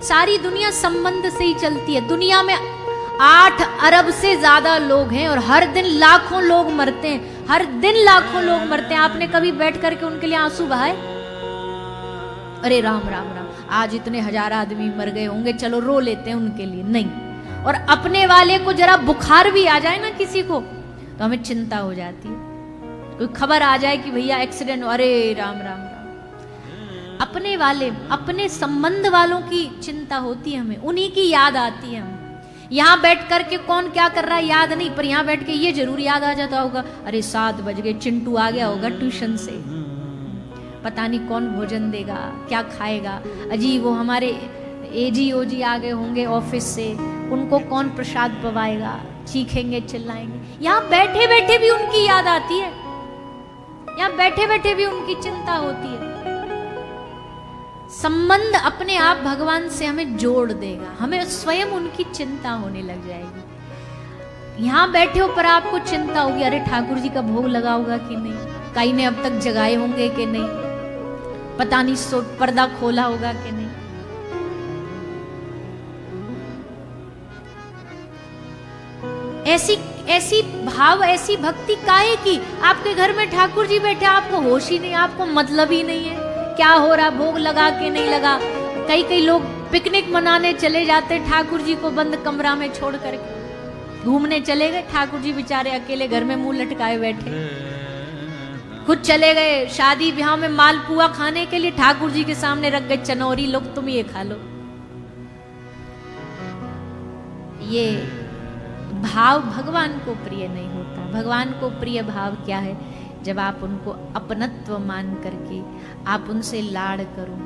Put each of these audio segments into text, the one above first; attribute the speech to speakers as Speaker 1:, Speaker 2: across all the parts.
Speaker 1: सारी दुनिया संबंध से ही चलती है। दुनिया में 8 अरब से ज्यादा लोग हैं और हर दिन लाखों लोग मरते हैं, हर दिन लाखों लोग मरते हैं। आपने कभी बैठ करके उनके लिए आंसू बहाए? अरे राम राम राम, आज इतने 1000 आदमी मर गए होंगे, चलो रो लेते हैं उनके लिए, नहीं। और अपने वाले को जरा बुखार भी आ जाए ना किसी को, तो हमें चिंता हो जाती है। कोई खबर आ जाए कि भैया एक्सीडेंट, अरे राम राम राम। अपने वाले, अपने संबंध वालों की चिंता होती है हमें, उन्हीं की याद आती है हमें। यहाँ बैठ करके कौन क्या कर रहा है याद नहीं, पर यहाँ बैठ के ये जरूर याद आ जाता होगा, अरे 7 बज गए, चिंटू आ गया होगा ट्यूशन से, पता नहीं कौन भोजन देगा, क्या खाएगा। अजी वो हमारे एजी ओजी आ गए होंगे ऑफिस से, उनको कौन प्रसाद पवाएगा, चीखेंगे चिल्लाएंगे। यहाँ बैठे बैठे भी उनकी याद आती है, यहाँ बैठे बैठे भी उनकी चिंता होती है। संबंध अपने आप भगवान से हमें जोड़ देगा, हमें स्वयं उनकी चिंता होने लग जाएगी। यहां बैठे हो पर आपको चिंता होगी, अरे ठाकुर जी का भोग लगा होगा कि नहीं, कई ने अब तक जगाए होंगे कि नहीं, पता नहीं पर्दा खोला होगा कि नहीं। ऐसी भाव, ऐसी भक्ति काहे की? आपके घर में ठाकुर जी बैठे, आपको होश ही नहीं, आपको मतलब ही नहीं है क्या हो रहा, भोग लगा के नहीं लगा। कई लोग पिकनिक मनाने चले जाते, ठाकुर जी को बंद कमरा में छोड़ करके घूमने चले गए, ठाकुर जी बेचारे अकेले घर में मुंह लटकाए बैठे। खुद चले गए शादी ब्याह में मालपुआ खाने के लिए, ठाकुर जी के सामने रख गए चनौरी, लोग तुम ये खा लो। ये भाव भगवान को प्रिय नहीं होता। भगवान को प्रिय भाव क्या है? जब आप उनको अपनत्व मान करके आप उनसे लाड़ करो,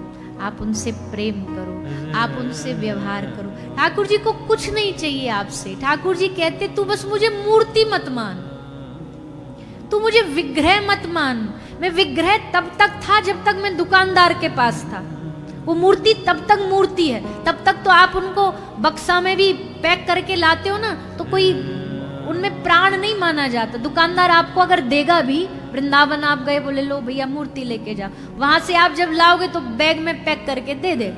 Speaker 1: आप उनसे प्रेम करो, आप उनसे व्यवहार करो। ठाकुर जी को कुछ नहीं चाहिए आपसे। ठाकुर जी कहते तू बस मुझे मूर्ति मत मान, तू मुझे विग्रह मत मान। मैं विग्रह तब तक था जब तक मैं दुकानदार के पास था, वो मूर्ति तब तक मूर्ति है। तब तक तो आप उनको बक्सा में भी पैक करके लाते हो ना, तो कोई उनमें प्राण नहीं माना जाता। दुकानदार आपको अगर देगा भी, वृंदावन आप गए, बोले लो भैया मूर्ति लेके जाओ, वहां से आप जब लाओगे तो बैग में पैक करके दे दे।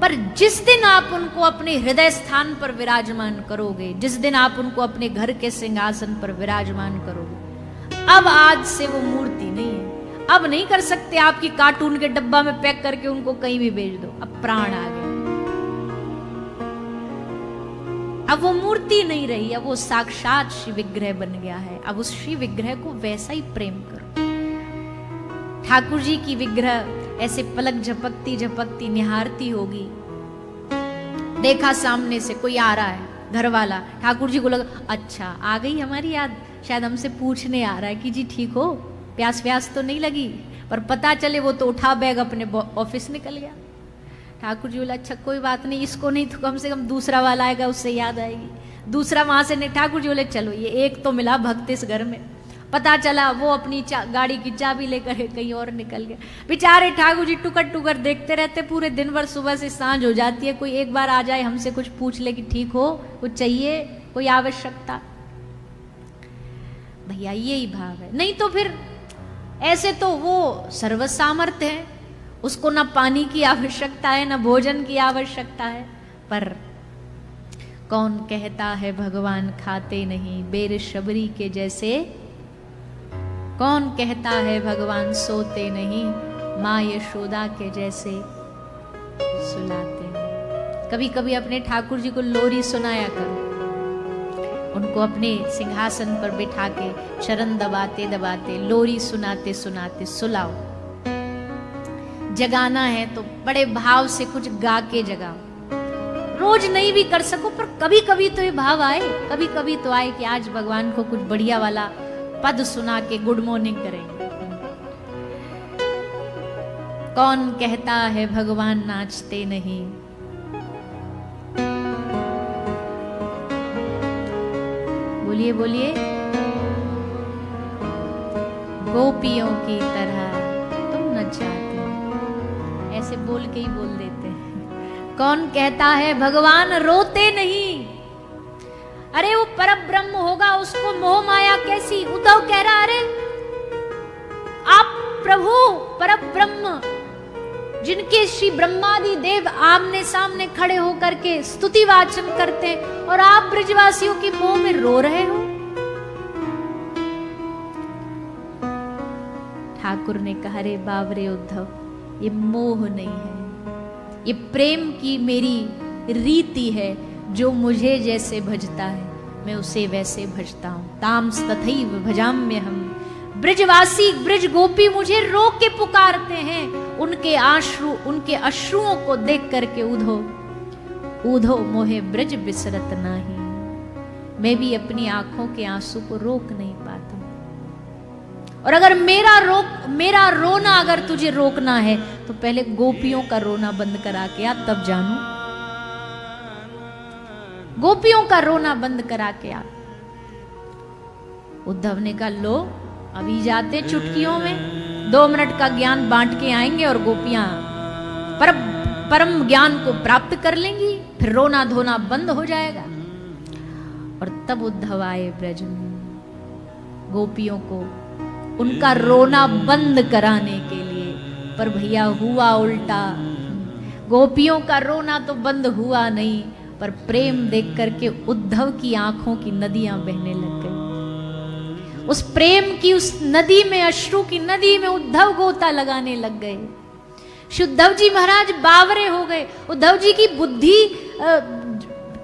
Speaker 1: पर जिस दिन आप उनको अपने हृदय स्थान पर विराजमान करोगे, जिस दिन आप उनको अपने घर के सिंहासन पर विराजमान करोगे, अब आज से वो मूर्ति नहीं है। अब नहीं कर सकते आपकी कार्टून के डब्बा में पैक करके उनको कहीं भी भेज दो, अब प्राण आ गए। अब वो मूर्ति नहीं रही, अब वो साक्षात श्री विग्रह बन गया है। अब उस श्री विग्रह को वैसा ही प्रेम करो। ठाकुर जी की विग्रह ऐसे पलक झपकती झपकती निहारती होगी, देखा सामने से कोई आ रहा है, घर वाला, ठाकुर जी को लगा अच्छा आ गई हमारी याद, शायद हमसे पूछने आ रहा है कि जी ठीक हो, प्यास व्यास तो नहीं लगी। पर पता चले वो तो उठा बैग अपने ऑफिस निकल गया। ठाकुर जी बोला अच्छा कोई बात नहीं, इसको नहीं तो कम से कम दूसरा वाला आएगा, उससे याद आएगी। दूसरा वहां से नहीं, ठाकुर जी बोले चलो ये एक तो मिला भक्त इस घर में। पता चला वो अपनी गाड़ी की चाबी लेकर कहीं और निकल गया। बेचारे ठाकुर जी टुकर टुकर देखते रहते पूरे दिन भर, सुबह से सांझ हो जाती है, कोई एक बार आ जाए हमसे कुछ पूछ ले कि ठीक हो, कुछ चाहिए, कोई आवश्यकता। भैया यही भाव है। नहीं तो फिर ऐसे तो वो सर्वसामर्थ्य है, उसको ना पानी की आवश्यकता है ना भोजन की आवश्यकता है। पर कौन कहता है भगवान खाते नहीं बेर शबरी के जैसे, कौन कहता है भगवान सोते नहीं माँ यशोदा के जैसे सुलाते हैं। कभी कभी अपने ठाकुर जी को लोरी सुनाया करो, उनको अपने सिंहासन पर बिठा के चरण दबाते दबाते लोरी सुनाते सुनाते सुलाओ। जगाना है तो बड़े भाव से कुछ गा के जगाओ। रोज नहीं भी कर सको पर कभी कभी तो ये भाव आए, कभी कभी तो आए कि आज भगवान को कुछ बढ़िया वाला पद सुना के गुड मॉर्निंग करेंगे। कौन कहता है भगवान नाचते नहीं, बोलिए बोलिए, गोपियों की तरह तुम नचाते हो, ऐसे बोल के ही बोल देते हैं। कौन कहता है भगवान रोते नहीं, अरे वो परम ब्रह्म होगा, उसको मोह माया कैसी। उद्धव कह रहा अरे आप प्रभु परम ब्रह्म जिनके श्री ब्रह्मादि देव आमने सामने खड़े होकर के स्तुति वाचन करते हैं, और आप ब्रजवासियों की मोह में रो रहे हो। ठाकुर ने कहा, रे बावरे उद्धव, ये मोह नहीं है, ये प्रेम की मेरी रीति है। जो मुझे जैसे भजता है मैं उसे वैसे भजता हूं। ताम्स तथैव भजाम्य हम। ब्रजवासी ब्रज गोपी मुझे रो के पुकारते हैं, उनके अश्रुओं को देख करके उधो उधो मोहे ब्रज बिसरत नाही। मैं भी अपनी आंखों के आंसू को रोक नहीं पाता। और अगर मेरा रोना अगर तुझे रोकना है तो पहले गोपियों का रोना बंद करा के आ, तब जानू। गोपियों का रोना बंद करा के आ। उद्धव ने कहा, लो अभी जाते चुटकियों में 2 मिनट का ज्ञान बांट के आएंगे और गोपियां परम ज्ञान को प्राप्त कर लेंगी, फिर रोना धोना बंद हो जाएगा। और तब उद्धव आए ब्रज में गोपियों को उनका रोना बंद कराने के लिए। पर भैया हुआ उल्टा। गोपियों का रोना तो बंद हुआ नहीं, पर प्रेम देख करके उद्धव की आंखों की नदियां बहने लग गई। उस प्रेम की उस नदी में, अश्रु की नदी में उद्धव गोता लगाने लग गए। उद्धव जी महाराज बावरे हो गए। उद्धव जी की बुद्धि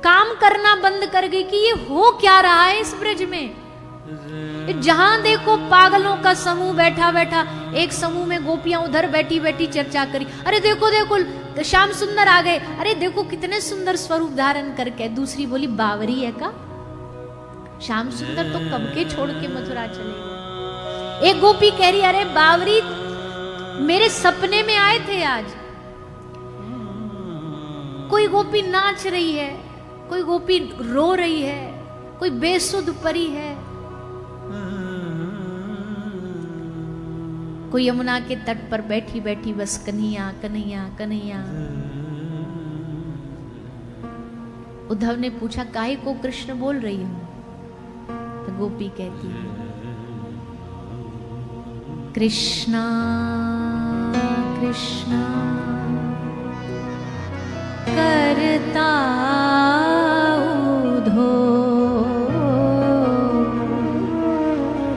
Speaker 1: काम करना बंद कर गई कि ये हो क्या रहा है इस ब्रज में। जहां देखो पागलों का समूह बैठा बैठा, एक समूह में गोपियां उधर बैठी बैठी चर्चा करी, अरे देखो देखो श्याम सुंदर आ गए, अरे देखो कितने सुंदर स्वरूप धारण करके। दूसरी बोली, बावरी है का? श्याम सुंदर तो कब के छोड़ के मथुरा चले गए। एक गोपी कह रही, अरे बावरी मेरे सपने में आए थे आज। कोई गोपी नाच रही है, कोई गोपी रो रही है, कोई बेसुध परी है, कोई यमुना के तट पर बैठी बैठी बस कन्हैया कन्हैया कन्हैया। उद्धव ने पूछा, काहे को कृष्ण बोल रही हूं? तो गोपी कहती है, कृष्णा कृष्णा करता उधो,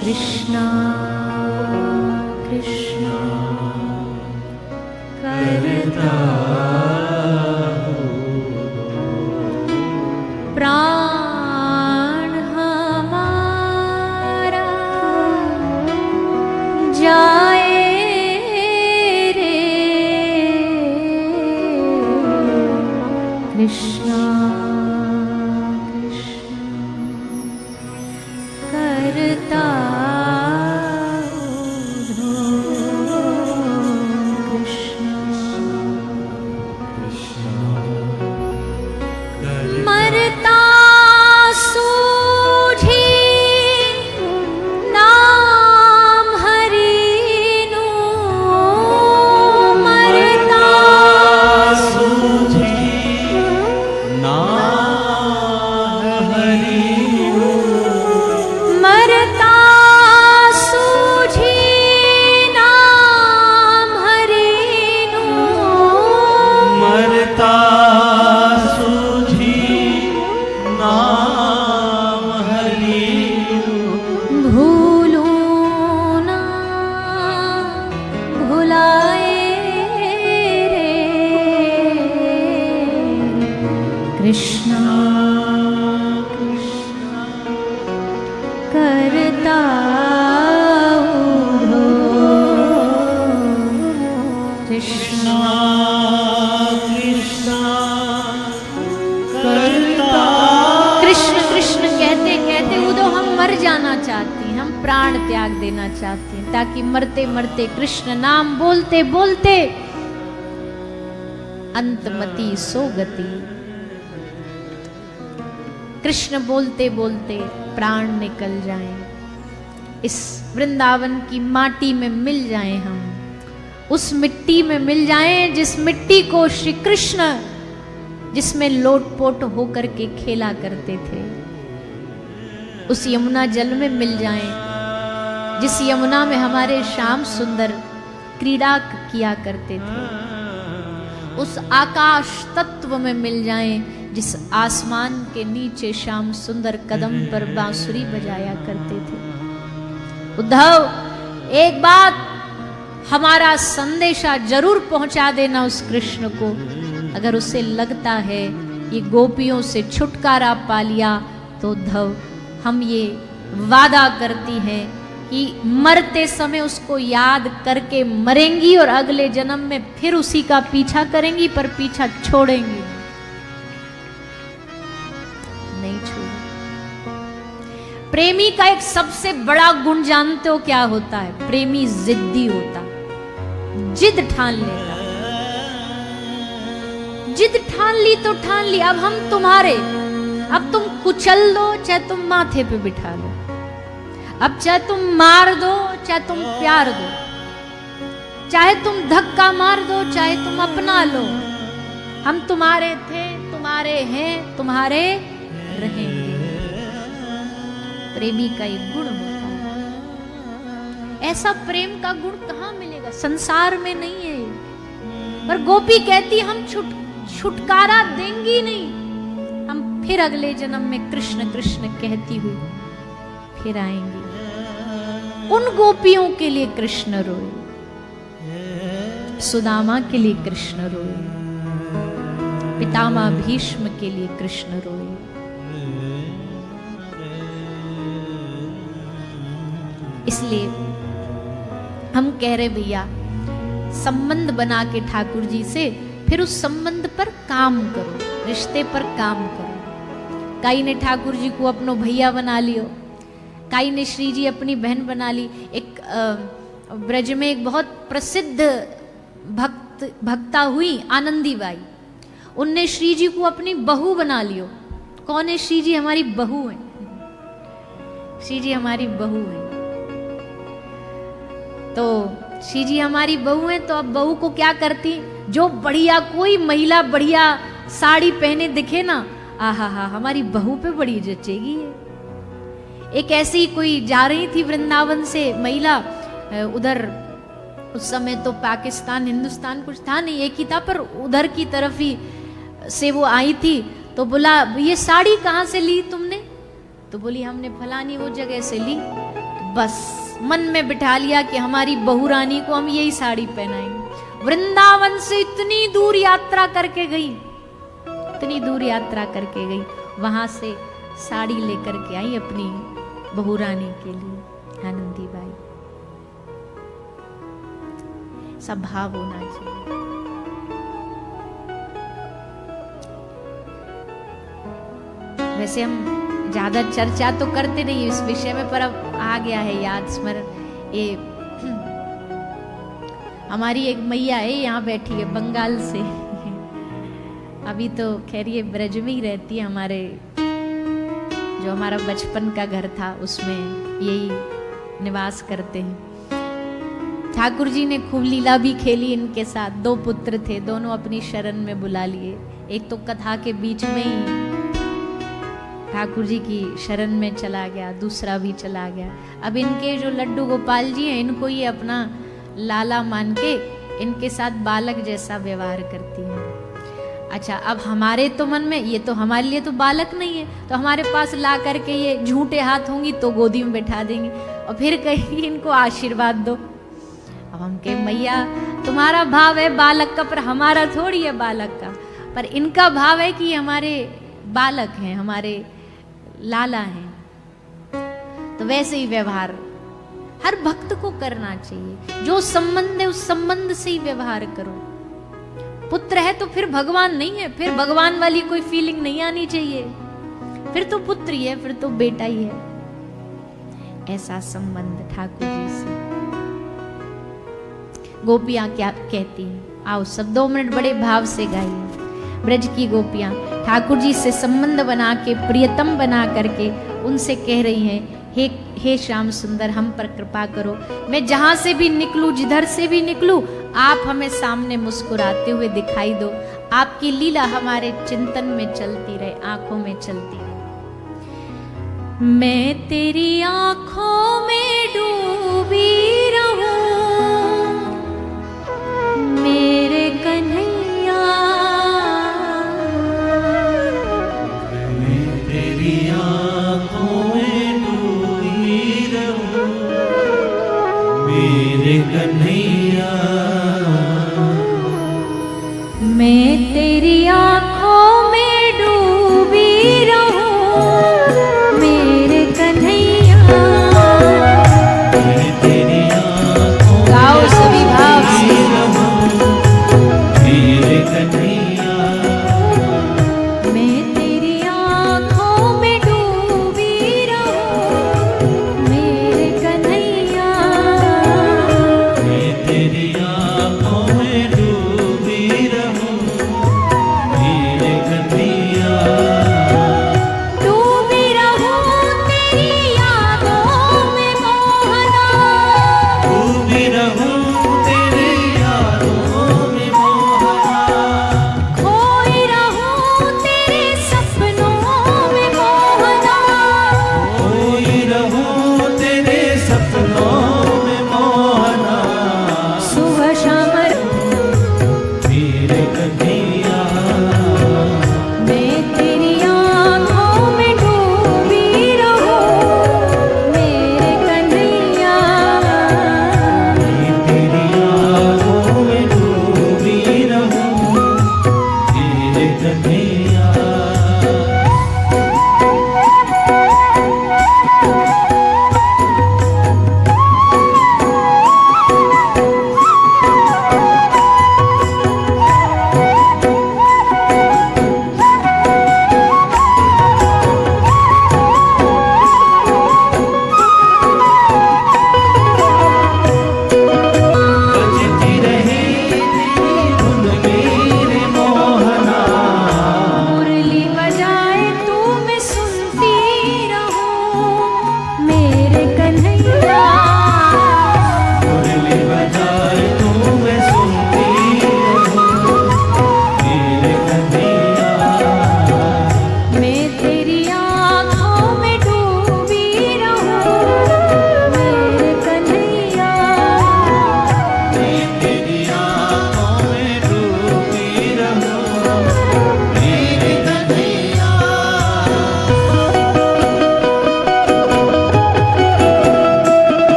Speaker 1: कृष्णा कृष्णा करता प्राण हमारा जाए रे, कृष्णा कृष्णा करता प्राण त्याग देना चाहते हैं, ताकि मरते मरते कृष्ण नाम बोलते बोलते अंतमति सो गति। कृष्ण बोलते बोलते प्राण निकल जाएं, इस वृंदावन की माटी में मिल जाएं, हम उस मिट्टी में मिल जाएं जिस मिट्टी को श्री कृष्ण जिसमें लोटपोट होकर के खेला करते थे, उस यमुना जल में मिल जाएं जिस यमुना में हमारे श्याम सुंदर क्रीड़ा किया करते थे। उस आकाश तत्व में मिल जाएं जिस आसमान के नीचे श्याम सुंदर कदम पर बांसुरी बजाया करते थे। उद्धव एक बात हमारा संदेशा जरूर पहुंचा देना उस कृष्ण को, अगर उसे लगता है ये गोपियों से छुटकारा पा लिया तो उद्धव हम ये वादा करती हैं कि मरते समय उसको याद करके मरेंगी और अगले जन्म में फिर उसी का पीछा करेंगी, पर पीछा छोड़ेंगी नहीं छोड़ेंगी। प्रेमी का एक सबसे बड़ा गुण जानते हो क्या होता है? प्रेमी जिद्दी होता, जिद ठान लेता। जिद ठान ली तो ठान ली, अब हम तुम्हारे, अब तुम कुचल दो चाहे तुम माथे पे बिठा लो, अब चाहे तुम मार दो चाहे तुम प्यार दो, चाहे तुम धक्का मार दो चाहे तुम अपना लो, हम तुम्हारे थे, तुम्हारे हैं, तुम्हारे रहेंगे। प्रेमी का एक गुण होता है। ऐसा प्रेम का गुण कहां मिलेगा? संसार में नहीं है। पर गोपी कहती हम छुटकारा देंगी नहीं, हम फिर अगले जन्म में कृष्ण कृष्ण कहती हुई फिर आएंगी। उन गोपियों के लिए कृष्ण रोए, सुदामा के लिए कृष्ण रोए, पितामह भीष्म के लिए कृष्ण रोए। इसलिए हम कह रहे भैया संबंध बना के ठाकुर जी से फिर उस संबंध पर काम करो, रिश्ते पर काम करो। कई ने ठाकुर जी को अपनो भैया बना लियो, कई ने श्री जी अपनी बहन बना ली। एक ब्रज में एक बहुत प्रसिद्ध भक्ता हुई आनंदी बाई, उनने श्री जी को अपनी बहू बना लियो। कौन है श्री जी? हमारी बहू है, श्री जी हमारी बहू है। तो श्री जी हमारी बहू है, तो अब बहू को क्या करती? जो बढ़िया कोई महिला बढ़िया साड़ी पहने दिखे ना, आहा हा हमारी बहू पे बड़ी जचेगी। एक ऐसी कोई जा रही थी वृंदावन से महिला, उधर उस समय तो पाकिस्तान हिंदुस्तान कुछ था नहीं, एक ही था, पर उधर की तरफ ही से वो आई थी। तो बोला ये साड़ी कहाँ से ली तुमने? तो बोली हमने फलानी वो जगह से ली। तो बस मन में बिठा लिया कि हमारी बहू रानी को हम यही साड़ी पहनाएंगे। वृंदावन से इतनी दूर यात्रा करके गई, इतनी दूर यात्रा करके गई, वहां से साड़ी लेकर के आई अपनी बहू रानी के लिए, आनंदी बाई। सब भाव होना चाहिए। वैसे हम ज्यादा चर्चा तो करते नहीं इस विषय में, पर अब आ गया है याद स्मरण। ये हमारी एक मैया है यहाँ बैठी है बंगाल से, अभी तो खैर ये ब्रज में ही रहती है। हमारे जो हमारा बचपन का घर था उसमें यही निवास करते हैं। ठाकुर जी ने खूब लीला भी खेली इनके साथ। 2 पुत्र थे, दोनों अपनी शरण में बुला लिए। एक तो कथा के बीच में ही ठाकुर जी की शरण में चला गया, दूसरा भी चला गया। अब इनके जो लड्डू गोपाल जी हैं, इनको ये अपना लाला मान के इनके साथ बालक जैसा व्यवहार करती हैं। अच्छा, अब हमारे तो मन में ये तो हमारे लिए तो बालक नहीं है, तो हमारे पास ला करके ये झूठे हाथ होंगी तो गोदी में बैठा देंगे और फिर कहेंगी इनको आशीर्वाद दो। अब हम कहे मैया तुम्हारा भाव है बालक का, पर हमारा थोड़ी है बालक का, पर इनका भाव है कि हमारे बालक हैं, हमारे लाला हैं। तो वैसे ही व्यवहार हर भक्त को करना चाहिए। जो संबंध है उस संबंध से ही व्यवहार करो। पुत्र है तो फिर भगवान नहीं है, फिर भगवान वाली कोई फीलिंग नहीं आनी चाहिए, फिर तो पुत्र ही है, फिर तो बेटा ही है। ऐसा संबंध ठाकुर जी से। गोपियां क्या कहती हैं? आओ सब 2 मिनट बड़े भाव से गाइए। ब्रज की गोपियां ठाकुर जी से संबंध बना के, प्रियतम बना करके उनसे कह रही हैं, हे श्याम सुंदर हम पर कृपा करो। मैं जहां से भी निकलूं, जिधर से भी निकलूं, आप हमें सामने मुस्कुराते हुए दिखाई दो। आपकी लीला हमारे चिंतन में चलती रहे, आंखों में चलती रहे। मैं तेरी आंखों में डूबी रहूं, मेरे कन्हैया तेरी आँखों में डूबी रहूं मेरे कन्हैया।
Speaker 2: मैं तेरी आँखों
Speaker 1: गाओ सभी भाव से।
Speaker 2: मेरे कन्हैया,
Speaker 1: मैं तेरी आँखों में डूबी रहूं मेरे कन्हैया।
Speaker 2: मैं तेरी आँखों में डूबी रहूं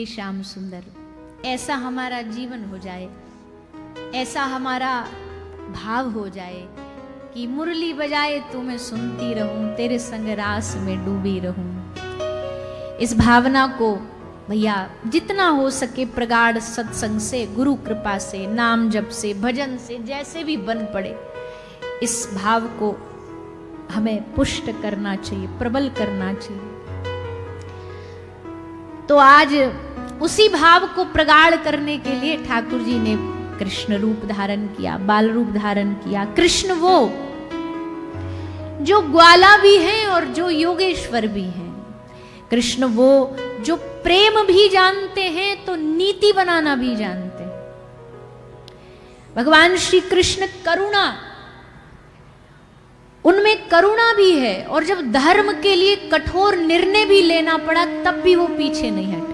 Speaker 1: हे श्याम सुंदर, ऐसा हमारा जीवन हो जाए, ऐसा हमारा भाव हो जाए कि मुरली बजाए तू मैं सुनती रहूं, तेरे संग रास में डूबी रहूं। इस भावना को भैया जितना हो सके प्रगाढ़ सत्संग से, गुरु कृपा से, नाम जप से, भजन से, जैसे भी बन पड़े, इस भाव को हमें पुष्ट करना चाहिए, प्रबल करना चाहिए। तो आज उसी भाव को प्रगाढ़ करने के लिए ठाकुर जी ने कृष्ण रूप धारण किया, बाल रूप धारण किया। कृष्ण वो जो ग्वाला भी हैं और जो योगेश्वर भी हैं। कृष्ण वो जो प्रेम भी जानते हैं तो नीति बनाना भी जानते हैं। भगवान श्री कृष्ण करुणा, उनमें करुणा भी है, और जब धर्म के लिए कठोर निर्णय भी लेना पड़ा तब भी वो पीछे नहीं हटे।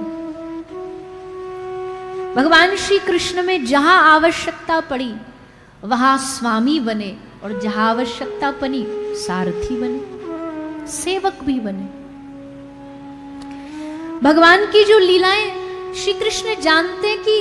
Speaker 1: भगवान श्री कृष्ण में जहां आवश्यकता पड़ी वहां स्वामी बने, और जहां आवश्यकता पड़ी सारथी बने, सेवक भी बने। भगवान की जो लीलाएं श्री कृष्ण जानते कि